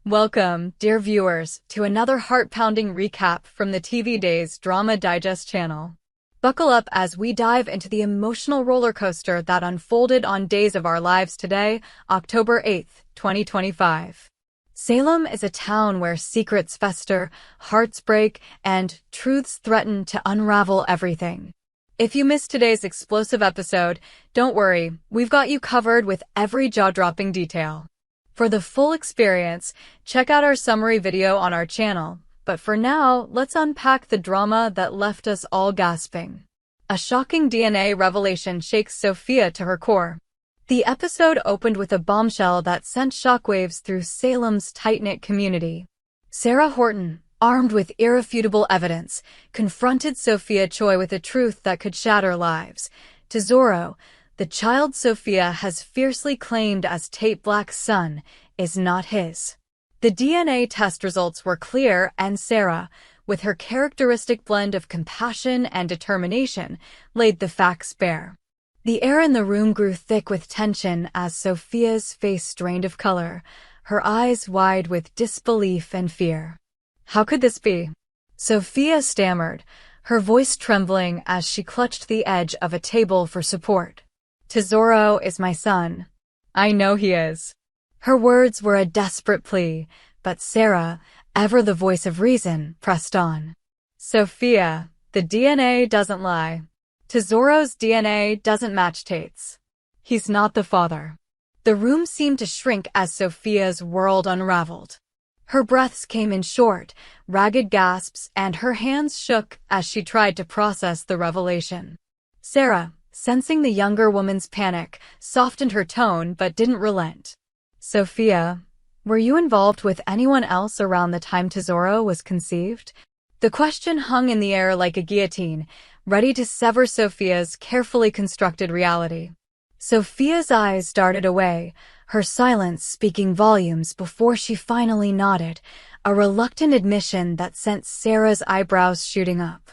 Welcome, dear viewers, to another heart-pounding recap from the TV Days Drama Digest channel. Buckle up as we dive into the emotional roller coaster that unfolded on Days of Our Lives today, October 8th, 2025. Salem is a town where secrets fester, hearts break, and truths threaten to unravel everything. If you missed today's explosive episode, don't worry, we've got you covered with every jaw-dropping detail. For the full experience, check out our summary video on our channel. But for now, let's unpack the drama that left us all gasping. A shocking DNA revelation shakes Sophia to her core. The episode opened with a bombshell that sent shockwaves through Salem's tight-knit community. Sarah Horton, armed with irrefutable evidence, confronted Sophia Choi with a truth that could shatter lives. Tesoro, the child Sophia has fiercely claimed as Tate Black's son, is not his. The DNA test results were clear, and Sarah, with her characteristic blend of compassion and determination, laid the facts bare. The air in the room grew thick with tension as Sophia's face drained of color, her eyes wide with disbelief and fear. How could this be? Sophia stammered, her voice trembling as she clutched the edge of a table for support. Tesoro is my son. I know he is. Her words were a desperate plea, but Sarah, ever the voice of reason, pressed on. Sophia, the DNA doesn't lie. Tesoro's DNA doesn't match Tate's. He's not the father. The room seemed to shrink as Sophia's world unraveled. Her breaths came in short, ragged gasps, and her hands shook as she tried to process the revelation. Sarah, sensing the younger woman's panic, softened her tone but didn't relent. Sophia, were you involved with anyone else around the time Tesoro was conceived? The question hung in the air like a guillotine, ready to sever Sophia's carefully constructed reality. Sophia's eyes darted away, her silence speaking volumes before she finally nodded, a reluctant admission that sent Sarah's eyebrows shooting up.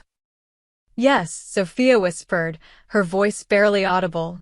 Yes, Sophia whispered, her voice barely audible.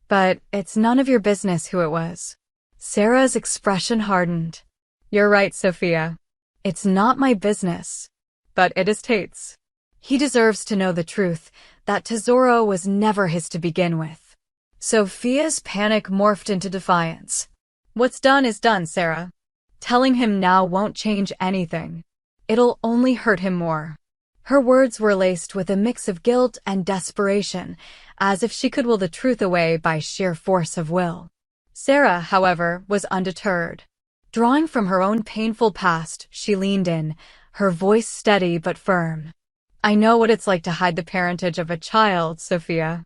But it's none of your business who it was. Sarah's expression hardened. You're right, Sophia. It's not my business. But it is Tate's. He deserves to know the truth, that Tesoro was never his to begin with. Sophia's panic morphed into defiance. What's done is done, Sarah. Telling him now won't change anything. It'll only hurt him more. Her words were laced with a mix of guilt and desperation, as if she could will the truth away by sheer force of will. Sarah, however, was undeterred. Drawing from her own painful past, she leaned in, her voice steady but firm. I know what it's like to hide the parentage of a child, Sophia.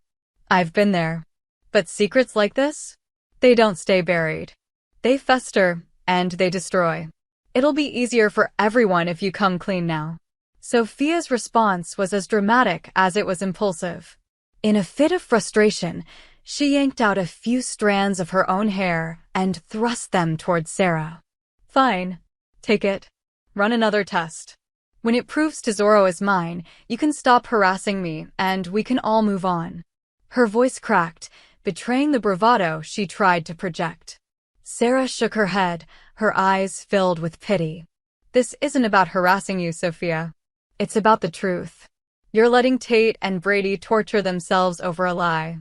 I've been there. But secrets like this? They don't stay buried. They fester, and they destroy. It'll be easier for everyone if you come clean now. Sophia's response was as dramatic as it was impulsive. In a fit of frustration, she yanked out a few strands of her own hair and thrust them towards Sarah. Fine. Take it. Run another test. When it proves Tesoro is mine, you can stop harassing me and we can all move on. Her voice cracked, betraying the bravado she tried to project. Sarah shook her head, her eyes filled with pity. This isn't about harassing you, Sophia. It's about the truth. You're letting Tate and Brady torture themselves over a lie.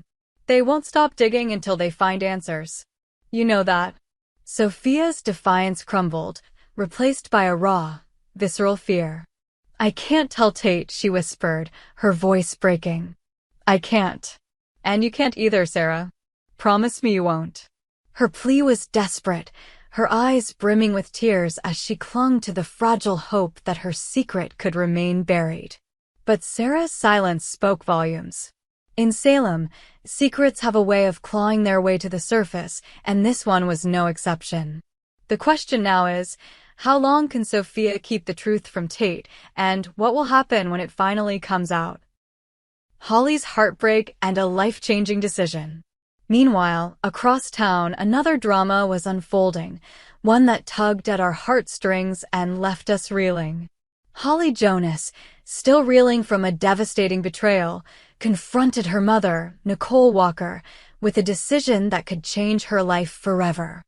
They won't stop digging until they find answers. You know that. Sophia's defiance crumbled, replaced by a raw, visceral fear. I can't tell Tate, she whispered, her voice breaking. I can't. And you can't either, Sarah. Promise me you won't. Her plea was desperate, her eyes brimming with tears as she clung to the fragile hope that her secret could remain buried. But Sarah's silence spoke volumes. In Salem, secrets have a way of clawing their way to the surface, and this one was no exception. The question now is, how long can Sophia keep the truth from Tate, and what will happen when it finally comes out? Holly's heartbreak and a life-changing decision. Meanwhile, across town, another drama was unfolding, one that tugged at our heartstrings and left us reeling. Holly Jonas, still reeling from a devastating betrayal, confronted her mother, Nicole Walker, with a decision that could change her life forever.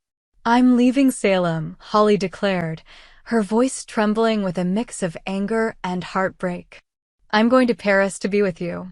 I'm leaving Salem, Holly declared, her voice trembling with a mix of anger and heartbreak. I'm going to Paris to be with you.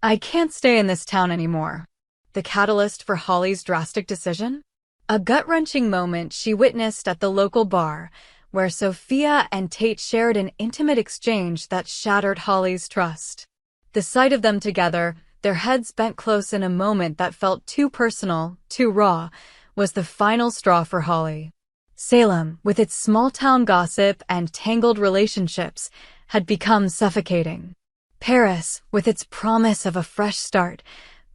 I can't stay in this town anymore. The catalyst for Holly's drastic decision? A gut-wrenching moment she witnessed at the local bar, where Sophia and Tate shared an intimate exchange that shattered Holly's trust. The sight of them together, their heads bent close in a moment that felt too personal, too raw, was the final straw for Holly. Salem, with its small-town gossip and tangled relationships, had become suffocating. Paris, with its promise of a fresh start,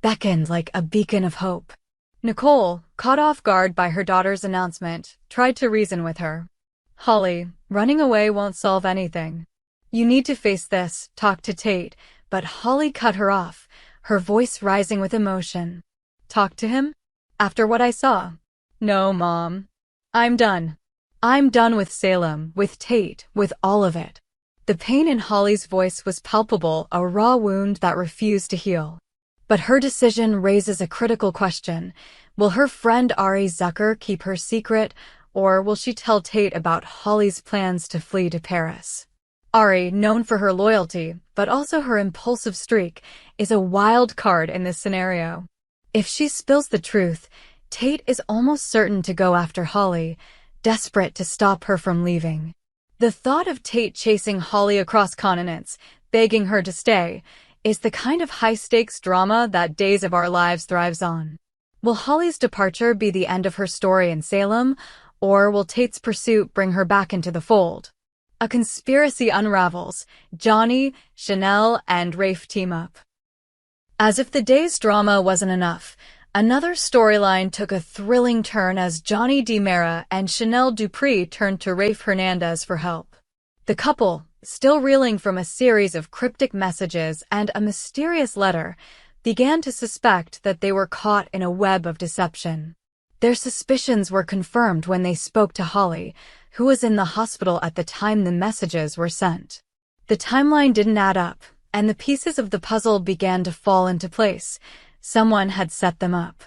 beckoned like a beacon of hope. Nicole, caught off guard by her daughter's announcement, tried to reason with her. Holly, running away won't solve anything. You need to face this, talk to Tate, but Holly cut her off, her voice rising with emotion. Talk to him? After what I saw? No, Mom. I'm done. I'm done with Salem, with Tate, with all of it. The pain in Holly's voice was palpable, a raw wound that refused to heal. But her decision raises a critical question. Will her friend Ari Zucker keep her secret, or will she tell Tate about Holly's plans to flee to Paris? Ari, known for her loyalty, but also her impulsive streak, is a wild card in this scenario. If she spills the truth, Tate is almost certain to go after Holly, desperate to stop her from leaving. The thought of Tate chasing Holly across continents, begging her to stay, is the kind of high-stakes drama that Days of Our Lives thrives on. Will Holly's departure be the end of her story in Salem, or will Tate's pursuit bring her back into the fold? A conspiracy unravels. Johnny, Chanel, and Rafe team up. As if the day's drama wasn't enough, another storyline took a thrilling turn as Johnny DiMera and Chanel Dupree turned to Rafe Hernandez for help. The couple, still reeling from a series of cryptic messages and a mysterious letter, began to suspect that they were caught in a web of deception. Their suspicions were confirmed when they spoke to Holly, who was in the hospital at the time the messages were sent. The timeline didn't add up, and the pieces of the puzzle began to fall into place. Someone had set them up.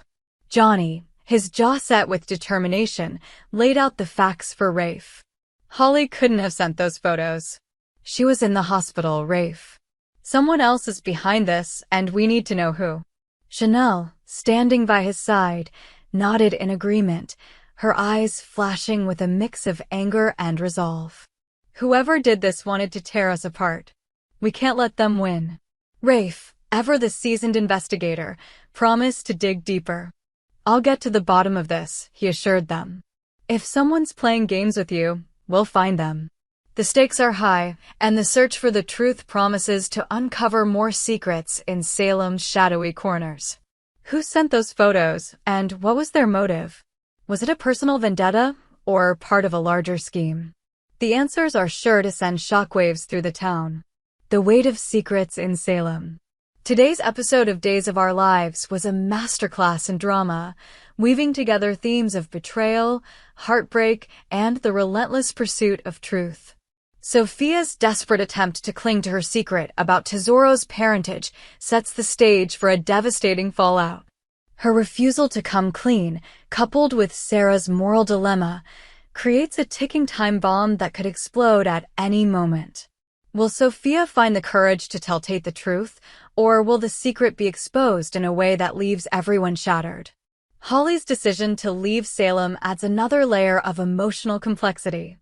Johnny, his jaw set with determination, laid out the facts for Rafe. Holly couldn't have sent those photos. She was in the hospital, Rafe. Someone else is behind this, and we need to know who. Chanel, standing by his side, nodded in agreement, her eyes flashing with a mix of anger and resolve. Whoever did this wanted to tear us apart. We can't let them win. Rafe, ever the seasoned investigator, promised to dig deeper. I'll get to the bottom of this, he assured them. If someone's playing games with you, we'll find them. The stakes are high, and the search for the truth promises to uncover more secrets in Salem's shadowy corners. Who sent those photos, and what was their motive? Was it a personal vendetta, or part of a larger scheme? The answers are sure to send shockwaves through the town. The weight of secrets in Salem. Today's episode of Days of Our Lives was a masterclass in drama, weaving together themes of betrayal, heartbreak, and the relentless pursuit of truth. Sophia's desperate attempt to cling to her secret about Tesoro's parentage sets the stage for a devastating fallout. Her refusal to come clean, coupled with Sarah's moral dilemma, creates a ticking time bomb that could explode at any moment. Will Sophia find the courage to tell Tate the truth, or will the secret be exposed in a way that leaves everyone shattered? Holly's decision to leave Salem adds another layer of emotional complexity.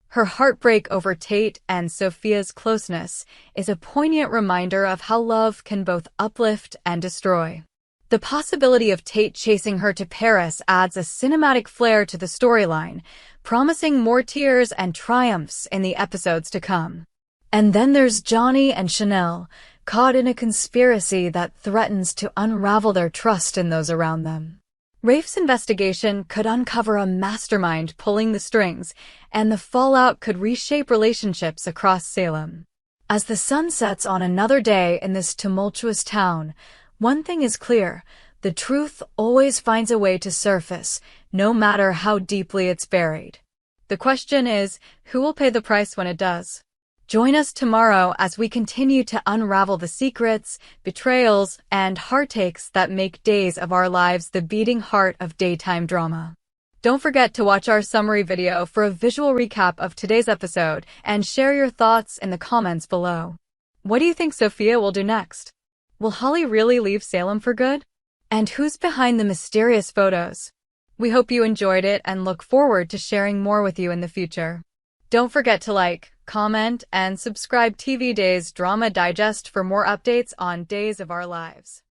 Her heartbreak over Tate and Sophia's closeness is a poignant reminder of how love can both uplift and destroy. The possibility of Tate chasing her to Paris adds a cinematic flair to the storyline, promising more tears and triumphs in the episodes to come. And then there's Johnny and Chanel, caught in a conspiracy that threatens to unravel their trust in those around them. Rafe's investigation could uncover a mastermind pulling the strings, and the fallout could reshape relationships across Salem. As the sun sets on another day in this tumultuous town, one thing is clear: the truth always finds a way to surface, no matter how deeply it's buried. The question is, who will pay the price when it does? Join us tomorrow as we continue to unravel the secrets, betrayals, and heartaches that make Days of Our Lives the beating heart of daytime drama. Don't forget to watch our summary video for a visual recap of today's episode and share your thoughts in the comments below. What do you think Sophia will do next? Will Holly really leave Salem for good? And who's behind the mysterious photos? We hope you enjoyed it and look forward to sharing more with you in the future. Don't forget to like, comment, and subscribe TV Days Drama Digest for more updates on Days of Our Lives.